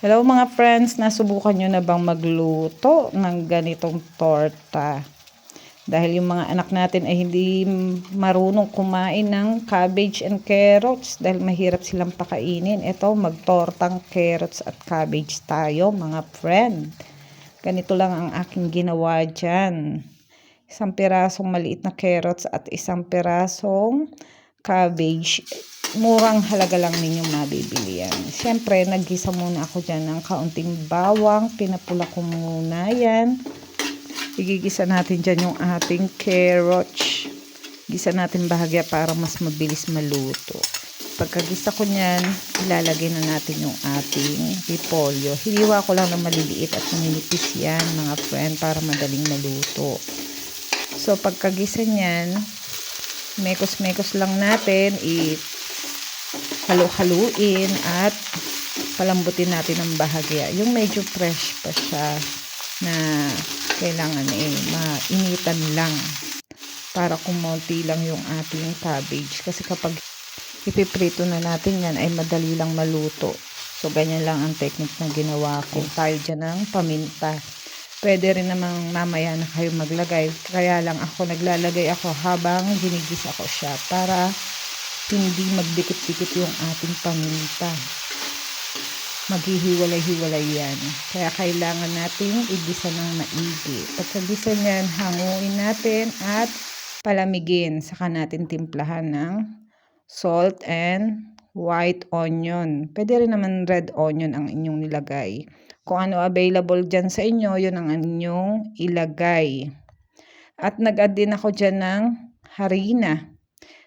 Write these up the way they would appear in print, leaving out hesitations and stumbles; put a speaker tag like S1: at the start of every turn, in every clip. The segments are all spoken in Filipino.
S1: Hello mga friends, nasubukan nyo na bang magluto ng ganitong torta? Dahil yung mga anak natin ay hindi marunong kumain ng cabbage and carrots dahil mahirap silang pakainin. Ito, magtortang carrots at cabbage tayo mga friend. Ganito lang ang aking ginawa dyan. Isang pirasong maliit na carrots at isang pirasong cabbage. Murang halaga lang ninyong mabibili yan. Siyempre, naggisa muna ako dyan ng kaunting bawang. Pinapula ko muna yan. Igigisa natin dyan yung ating carrots. Gisa natin bahagya para mas mabilis maluto. Pagkagisa ko nyan, ilalagay na natin yung ating repolyo. Hiniwa ko lang na maliliit at maninipis yan mga friend para madaling maluto. So pagkagisa nyan, mekos-mekos lang natin halo-haluin at palambutin natin ng bahagya. Yung medyo fresh pa siya na kailangan mainitan lang para kumonti lang yung ating cabbage. Kasi kapag ipiprito na natin yan ay madali lang maluto. So ganyan lang ang technique na ginawa ko. Tayo dyan ng paminta. Pwede rin namang mamaya na kayo maglagay. Kaya lang ako naglalagay ako habang ginigisa ko siya para hindi magdikit-dikit yung ating paminta. Maghihiwalay-hiwalay yan. Kaya kailangan natin igisa ng maigi. Pagkagisa niyan, hanguin natin at palamigin. Saka natin timplahan ng salt and white onion. Pwede rin naman red onion ang inyong nilagay. Kung ano available dyan sa inyo, yun ang inyong ilagay. At nag-add din ako dyan ng harina.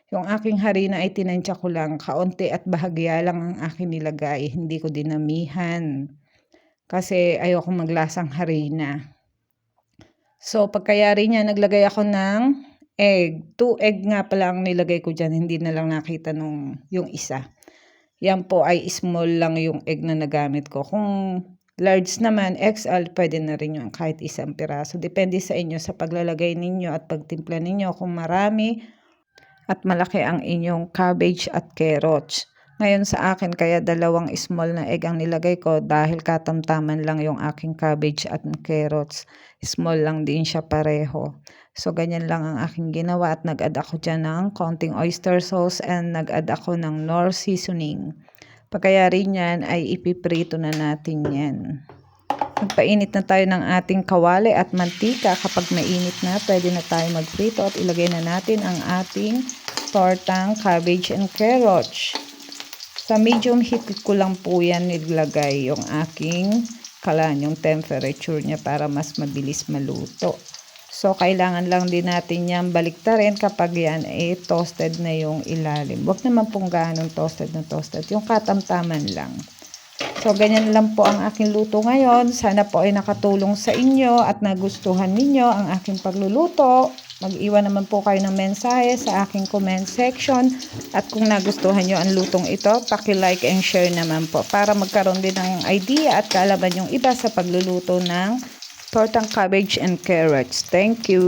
S1: Yung aking harina ay tinansya ko lang. Kaunti at bahagya lang ang aking nilagay. Hindi ko dinamihan. Kasi ayoko maglasang harina. So pagkayari niya, naglagay ako ng egg. 2 egg nga pala ang nilagay ko dyan. Hindi na lang nakita yung isa. Yan po ay small lang yung egg na nagamit ko. Kung large naman, XL, pwede na rin yung kahit isang piraso. Depende sa inyo sa paglalagay ninyo at pagtimpla ninyo kung marami at malaki ang inyong cabbage at carrots. Ngayon sa akin, kaya 2 small na egg ang nilagay ko dahil katamtaman lang yung aking cabbage at carrots. Small lang din siya pareho. So ganyan lang ang aking ginawa at nag-add ako dyan ng konting oyster sauce and nag-add ako ng Knorr seasoning. Pagkayari niyan ay ipiprito na natin yan. Magpainit na tayo ng ating kawali at mantika. Kapag mainit na, pwede na tayo magprito at ilagay na natin ang ating tortang cabbage and carrots. Sa medium heat ko lang po yan nilagay yung aking yung temperature niya para mas mabilis maluto. So, kailangan lang din natin yan baliktarin kapag yan toasted na yung ilalim. Huwag naman pong ganun toasted na toasted. Yung katamtaman lang. So, ganyan lang po ang aking luto ngayon. Sana po ay nakatulong sa inyo at nagustuhan ninyo ang aking pagluluto. Mag-iwan naman po kayo ng mensahe sa aking comment section. At kung nagustuhan nyo ang lutong ito, paki-like and share naman po para magkaroon din ng idea at kaalaman yung iba sa pagluluto ng tortang cabbage and carrots. Thank you!